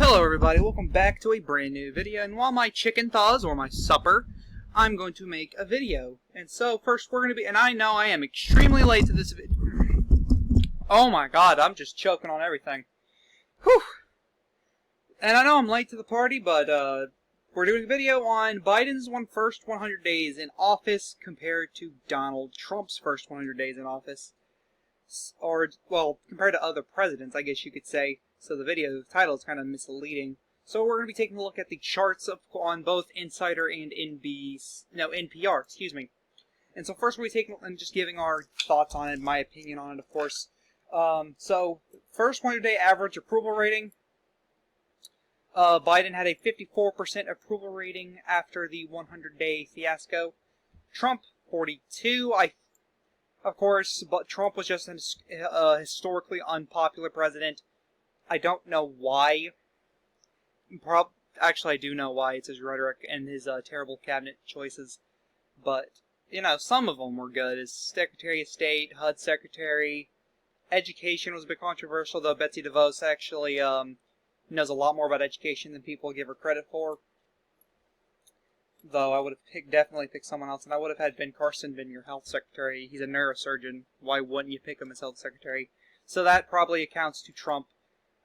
Hello everybody, welcome back to a brand new video, and while my chicken thaws, or my supper, I'm going to make a video. And so first we're going to be, and I know I am extremely late to this video. Oh my god, I'm just choking on everything. Whew. And I know I'm late to the party, but we're doing a video on Biden's first 100 days in office compared to Donald Trump's first 100 days in office. Or, well, compared to other presidents, I guess you could say. So the title is kind of misleading. So we're going to be taking a look at the charts on both Insider and NPR, excuse me. And so first we'll be taking and just giving our thoughts on it, my opinion on it, of course. So first 100-day average approval rating. Biden had a 54% approval rating after the 100-day fiasco. Trump, 42. Of course, but Trump was just a historically unpopular president. I don't know why. Actually, I do know why. It's his rhetoric and his terrible cabinet choices. But, you know, some of them were good. His Secretary of State, HUD Secretary, education was a bit controversial, though Betsy DeVos actually knows a lot more about education than people give her credit for. Though I would have definitely picked someone else, and I would have had Ben Carson been your health secretary. He's a neurosurgeon. Why wouldn't you pick him as health secretary? So that probably accounts to Trump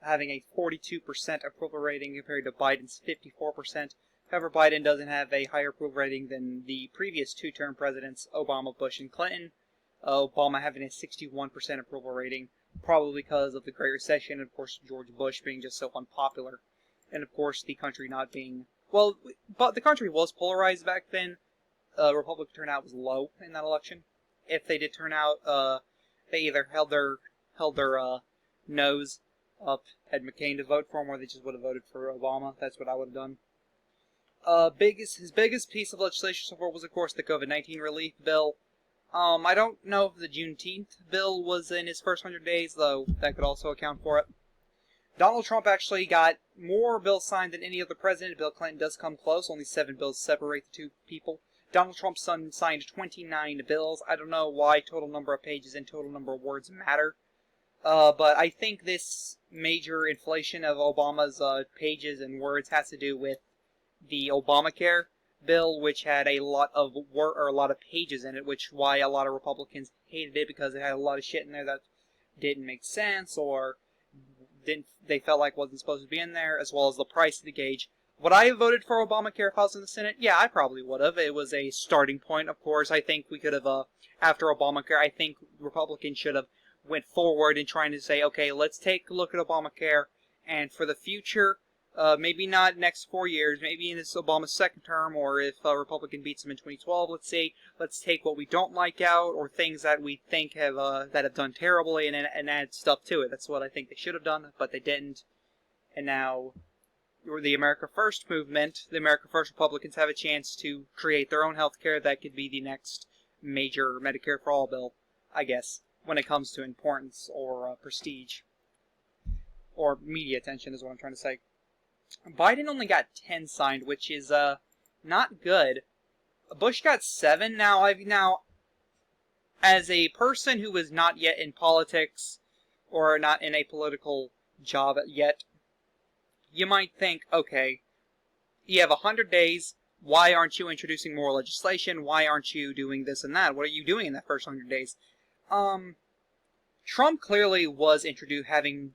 having a 42% approval rating compared to Biden's 54%. However, Biden doesn't have a higher approval rating than the previous two-term presidents, Obama, Bush, and Clinton. Obama having a 61% approval rating, probably because of the Great Recession, and of course George Bush being just so unpopular. And of course the country not being... Well, but the country was polarized back then. Republican turnout was low in that election. If they did turn out, they either held their nose up, had McCain to vote for him, or they just would have voted for Obama. That's what I would have done. His biggest piece of legislation so far was, of course, the COVID-19 relief bill. I don't know if the Juneteenth bill was in his first 100 days, though that could also account for it. Donald Trump actually got more bills signed than any other president. Bill Clinton does come close. Only 7 bills separate the two people. Donald Trump's son signed 29 bills. I don't know why total number of pages and total number of words matter. But I think this major inflation of Obama's pages and words has to do with the Obamacare bill, which had a lot of pages in it, which why a lot of Republicans hated it, because it had a lot of shit in there that didn't make sense, or they felt like wasn't supposed to be in there, as well as the price of the gauge. Would I have voted for Obamacare if I was in the Senate? Yeah, I probably would have. It was a starting point, of course. I think we could have, after Obamacare, I think Republicans should have went forward in trying to say, okay, let's take a look at Obamacare, and for the future, maybe not next 4 years, maybe in this Obama's second term, or if a Republican beats him in 2012, let's take what we don't like out, or things that we think have done terribly, and add stuff to it. That's what I think they should have done, but they didn't. And now, the America First movement, the America First Republicans have a chance to create their own health care that could be the next major Medicare for All bill, I guess, when it comes to importance or prestige. Or media attention is what I'm trying to say. Biden only got 10 signed, which is not good. Bush got 7. Now, as a person who is not yet in politics, or not in a political job yet, you might think, okay, you have 100 days, why aren't you introducing more legislation? Why aren't you doing this and that? What are you doing in that first 100 days? Trump clearly was having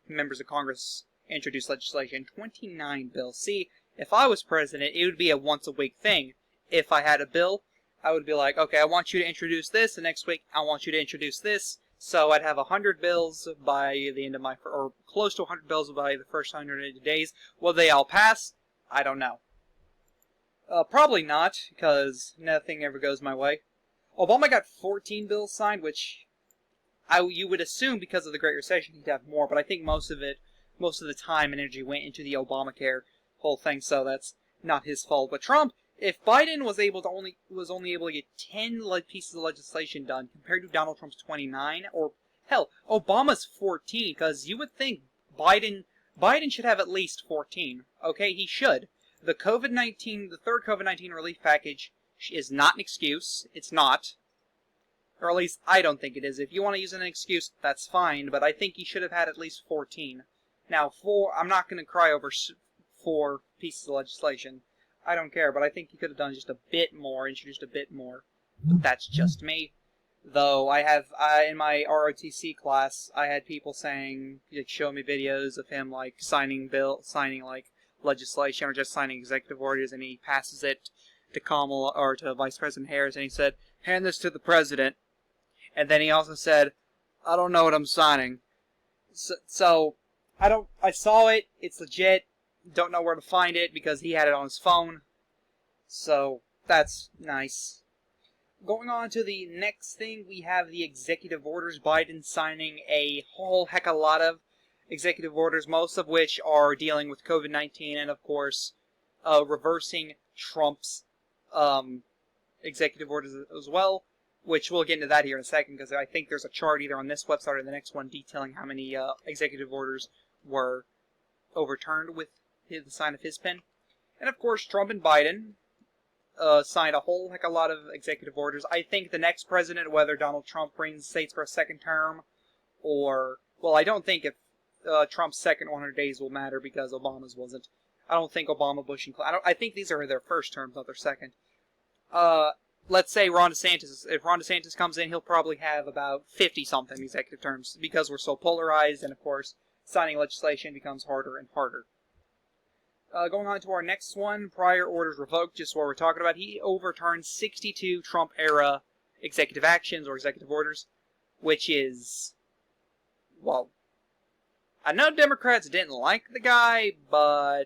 members of Congress introduce legislation. 29 bills. See, if I was president, it would be a once-a-week thing. If I had a bill, I would be like, okay, I want you to introduce this, and next week I want you to introduce this. So I'd have 100 bills by the end of or close to 100 bills by the first 180 days. Will they all pass? I don't know. Probably not, because nothing ever goes my way. Obama got 14 bills signed, which you would assume because of the Great Recession he'd have more, but I think most of the time and energy went into the Obamacare whole thing, so that's not his fault. But Trump, if Biden was only able to get 10 pieces of legislation done compared to Donald Trump's 29, or hell, Obama's 14, because you would think Biden should have at least 14. Okay, he should. The third COVID-19 relief package is not an excuse. It's not. Or at least I don't think it is. If you want to use an excuse, that's fine, but I think he should have had at least 14. Now, I'm not going to cry over 4 pieces of legislation. I don't care, but I think he could have done just a bit more, introduced a bit more. But that's just me. Though in my ROTC class, I had people saying, like, show me videos of him, like, signing like, legislation or just signing executive orders, and he passes it to Kamala, or to Vice President Harris, and he said, hand this to the president. And then he also said, I don't know what I'm signing. So I saw it, it's legit, don't know where to find it because he had it on his phone. So, that's nice. Going on to the next thing, we have the executive orders. Biden signing a whole heck of a lot of executive orders, most of which are dealing with COVID-19 and, of course, reversing Trump's executive orders as well, which we'll get into that here in a second, because I think there's a chart either on this website or the next one detailing how many executive orders were overturned with the sign of his pen. And, of course, Trump and Biden signed a whole heck of a lot of executive orders. I think the next president, whether Donald Trump reigns the states for a second term, or, well, I don't think if Trump's second 100 days will matter because Obama's wasn't. I don't think Obama, Bush, and Clinton, I think these are their first terms, not their second. Let's say Ron DeSantis, if Ron DeSantis comes in, he'll probably have about 50-something executive terms, because we're so polarized, and of course, signing legislation becomes harder and harder. Going on to our next one, prior orders revoked, just what we're talking about. He overturned 62 Trump-era executive actions or executive orders, which is, well, I know Democrats didn't like the guy, but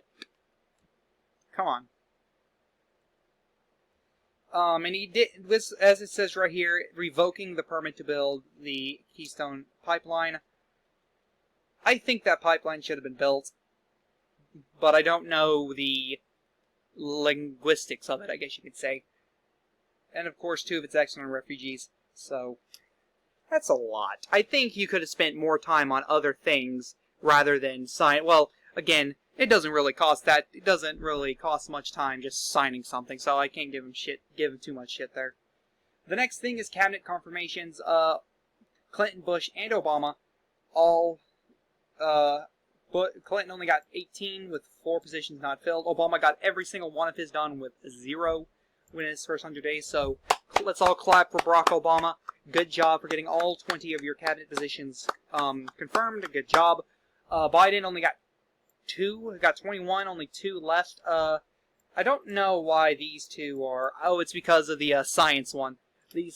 come on. And he did this, as it says right here, revoking the permit to build the Keystone Pipeline. I think that pipeline should have been built, but I don't know the linguistics of it, I guess you could say. And of course, too, of its action on refugees. So, that's a lot. I think you could have spent more time on other things rather than sign. Well, again, it doesn't really cost much time just signing something, so I can't give him too much shit there. The next thing is cabinet confirmations. Clinton, Bush, and Obama all, but Clinton only got 18 with 4 positions not filled. Obama got every single one of his done with 0 within his first 100 days, so let's all clap for Barack Obama. Good job for getting all 20 of your cabinet positions confirmed. Good job. Biden only got 2, got 21, only 2 left. I don't know why these 2 are. Oh, it's because of the science one. The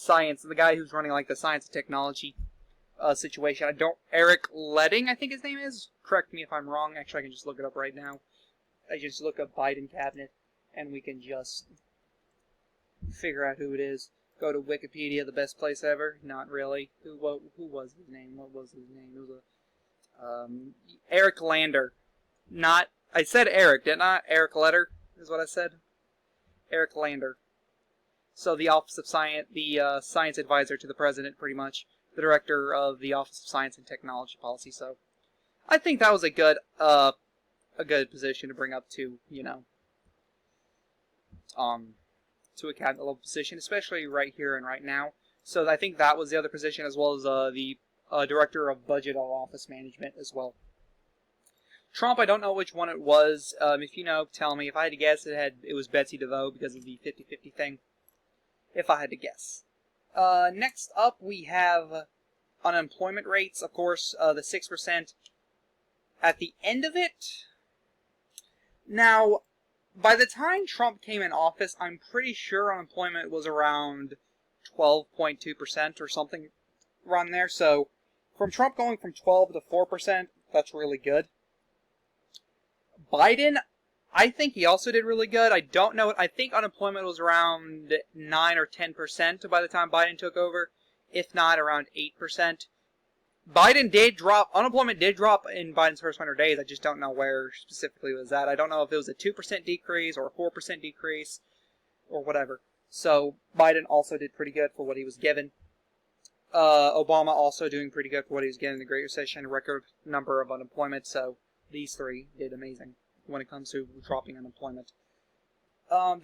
guy who's running like the science and technology situation. Eric Ledding, I think his name is. Correct me if I'm wrong. Actually, I can just look it up right now. I just look up Biden cabinet, and we can just figure out who it is. Go to Wikipedia, the best place ever. Not really. Who was his name? What was his name? It was Eric Lander. I said Eric, didn't I? Eric Letter is what I said. Eric Lander. So the Office of Science, the science advisor to the president, pretty much. The director of the Office of Science and Technology Policy. So I think that was a good position to bring up to, to a cabinet level position, especially right here and right now. So I think that was the other position, as well as the director of budget or office management as well. Trump, I don't know which one it was. If you know, tell me. If I had to guess, it was Betsy DeVos because of the 50-50 thing. If I had to guess. Next up, we have unemployment rates. Of course, the 6% at the end of it. Now, by the time Trump came in office, I'm pretty sure unemployment was around 12.2% or something around there. So, from Trump going from 12 to 4%, that's really good. Biden, I think he also did really good. I don't know. I think unemployment was around 9 or 10% by the time Biden took over, if not around 8%. Unemployment did drop in Biden's first 100 days. I just don't know where specifically it was at. I don't know if it was a 2% decrease or a 4% decrease or whatever. So Biden also did pretty good for what he was given. Obama also doing pretty good for what he was given in the Great Recession, a record number of unemployment. So these 3 did amazing when it comes to dropping unemployment.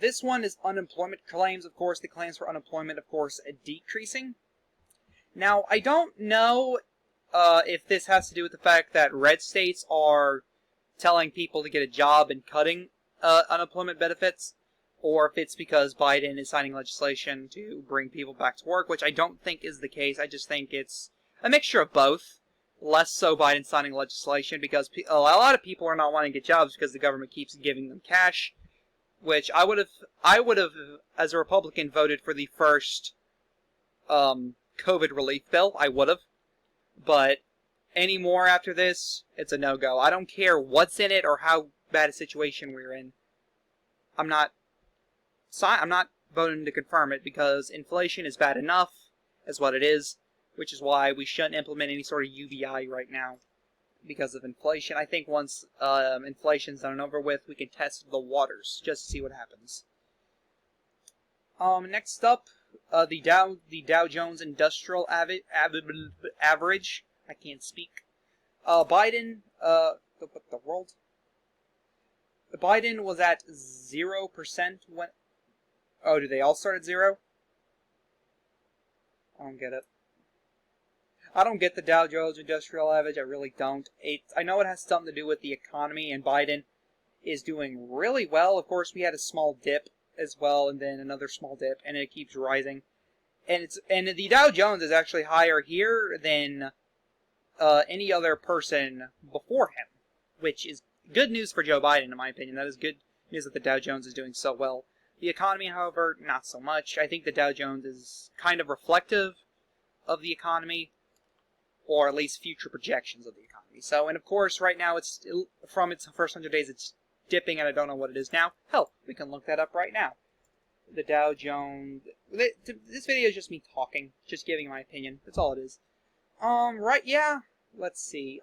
This one is unemployment claims. Of course, the claims for unemployment, of course, decreasing. Now, I don't know if this has to do with the fact that red states are telling people to get a job and cutting unemployment benefits, or if it's because Biden is signing legislation to bring people back to work, which I don't think is the case. I just think it's a mixture of both. Less so Biden signing legislation because a lot of people are not wanting to get jobs because the government keeps giving them cash, which I would have, as a Republican, voted for the first COVID relief bill. I would have. But any more after this, it's a no-go. I don't care what's in it or how bad a situation we're in. I'm not voting to confirm it because inflation is bad enough as what it is, which is why we shouldn't implement any sort of UBI right now because of inflation. I think once inflation's done and over with, we can test the waters just to see what happens. Next up, the Dow Jones Industrial Average. I can't speak. Biden. The world. Biden was at 0% when. Oh, do they all start at 0? I don't get it. I don't get the Dow Jones Industrial Average. I really don't. I know it has something to do with the economy, and Biden is doing really well. Of course, we had a small dip as well, and then another small dip, and it keeps rising. And the Dow Jones is actually higher here than any other person before him, which is good news for Joe Biden, in my opinion. That is good news that the Dow Jones is doing so well. The economy, however, not so much. I think the Dow Jones is kind of reflective of the economy, or at least future projections of the economy. So, and of course, right now, it's from its first 100 days, it's dipping, and I don't know what it is now. Hell, we can look that up right now. The Dow Jones. This video is just me talking, just giving my opinion. That's all it is. Right, yeah. Let's see.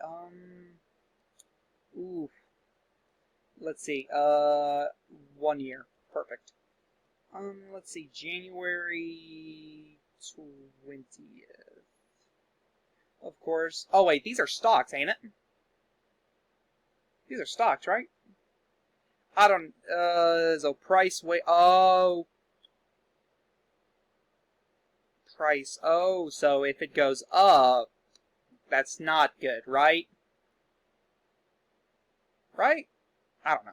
Let's see. 1 year. Perfect. Let's see. January 20th. Of course. Oh, wait. These are stocks, ain't it? These are stocks, right? I don't, so price, wait, oh. Price, oh, so if it goes up, that's not good, right? Right? I don't know.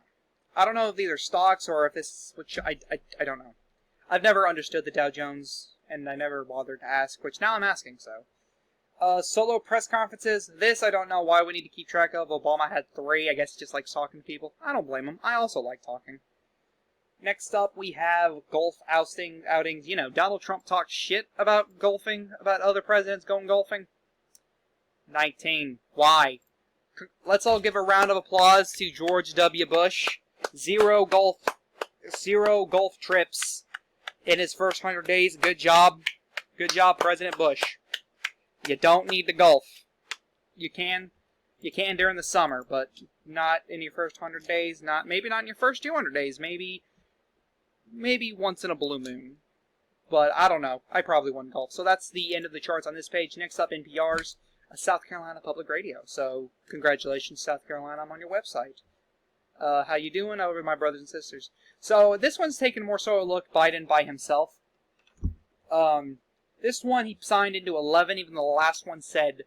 I don't know if these are stocks or if this, which I don't know. I've never understood the Dow Jones, and I never bothered to ask, which now I'm asking, so. Solo press conferences. This I don't know why we need to keep track of. Obama had 3. I guess he just likes talking to people. I don't blame him. I also like talking. Next up, we have golf outings. You know, Donald Trump talked shit about golfing, about other presidents going golfing. 19. Why? Let's all give a round of applause to George W. Bush. 0 golf trips in his first 100 days. Good job. Good job, President Bush. You don't need to golf. You can during the summer, but not in your first 100 days. Maybe not in your first 200 days. Maybe once in a blue moon. But I don't know. I probably wouldn't golf. So that's the end of the charts on this page. Next up, NPR's South Carolina Public Radio. So congratulations, South Carolina. I'm on your website. How you doing over my brothers and sisters? So this one's taking more so a look Biden by himself. This one he signed into 11, even though the last one said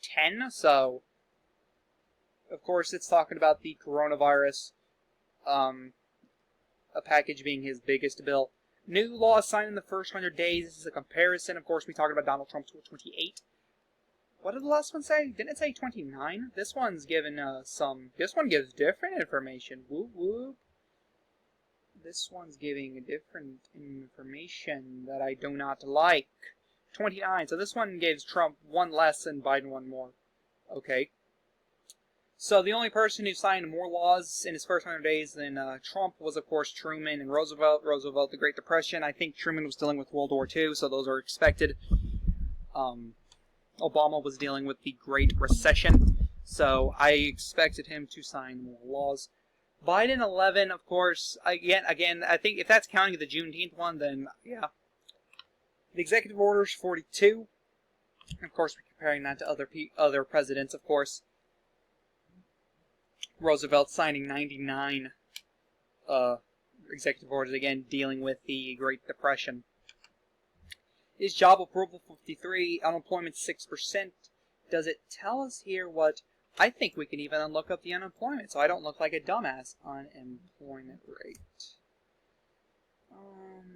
10, so of course it's talking about the coronavirus, a package being his biggest bill. New laws signed in the first 100 days. This is a comparison. Of course, we talked about Donald Trump's 28. What did the last one say? Didn't it say 29? This one's given this one gives different information. Whoop whoop. This one's giving different information that I do not like. 29. So this one gives Trump 1 less and Biden 1 more. Okay. So the only person who signed more laws in his first 100 days than Trump was, of course, Truman and Roosevelt. Roosevelt, the Great Depression. I think Truman was dealing with World War II, so those are expected. Obama was dealing with the Great Recession, so I expected him to sign more laws. Biden 11, of course, again, I think if that's counting the Juneteenth one, then yeah. The executive orders 42. Of course, we're comparing that to other presidents, of course. Roosevelt signing 99 executive orders, again, dealing with the Great Depression. His job approval 53, unemployment 6%, does it tell us here what... I think we can even look up the unemployment, so I don't look like a dumbass. Unemployment rate.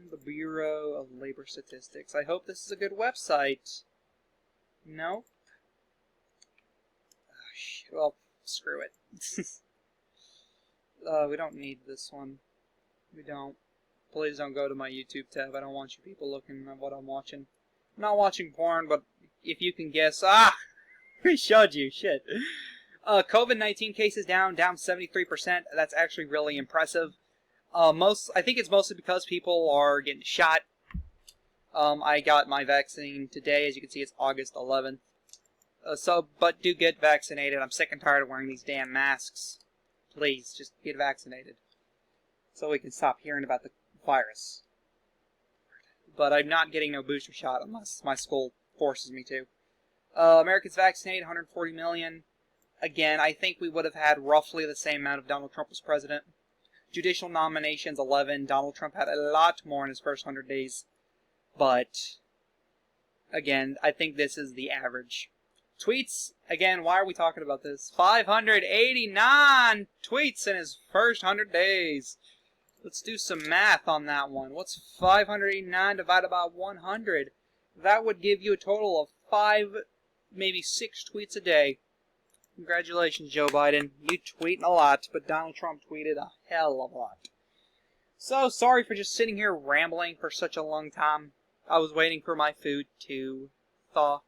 The Bureau of Labor Statistics. I hope this is a good website. Nope. Oh, shit. Well, screw it. We don't need this one. We don't. Please don't go to my YouTube tab. I don't want you people looking at what I'm watching. I'm not watching porn, but if you can guess... Ah! I showed you. Shit. COVID-19 cases down 73%. That's actually really impressive. I think it's mostly because people are getting shot. I got my vaccine today. As you can see, it's August 11th. But do get vaccinated. I'm sick and tired of wearing these damn masks. Please, just get vaccinated. So we can stop hearing about the virus. But I'm not getting no booster shot unless my school forces me to. Americans vaccinated, 140 million. Again, I think we would have had roughly the same amount if Donald Trump was president. Judicial nominations, 11. Donald Trump had a lot more in his first 100 days. But, again, I think this is the average. Tweets, again, why are we talking about this? 589 tweets in his first 100 days. Let's do some math on that one. What's 589 divided by 100? That would give you a total of 5, maybe 6 tweets a day. Congratulations, Joe Biden. You tweeting a lot, but Donald Trump tweeted a hell of a lot. So, sorry for just sitting here rambling for such a long time. I was waiting for my food to thaw.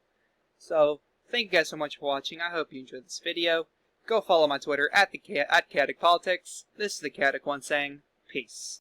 So, thank you guys so much for watching. I hope you enjoyed this video. Go follow my Twitter at Chaotic Politics. This is the Chaotic One saying, peace.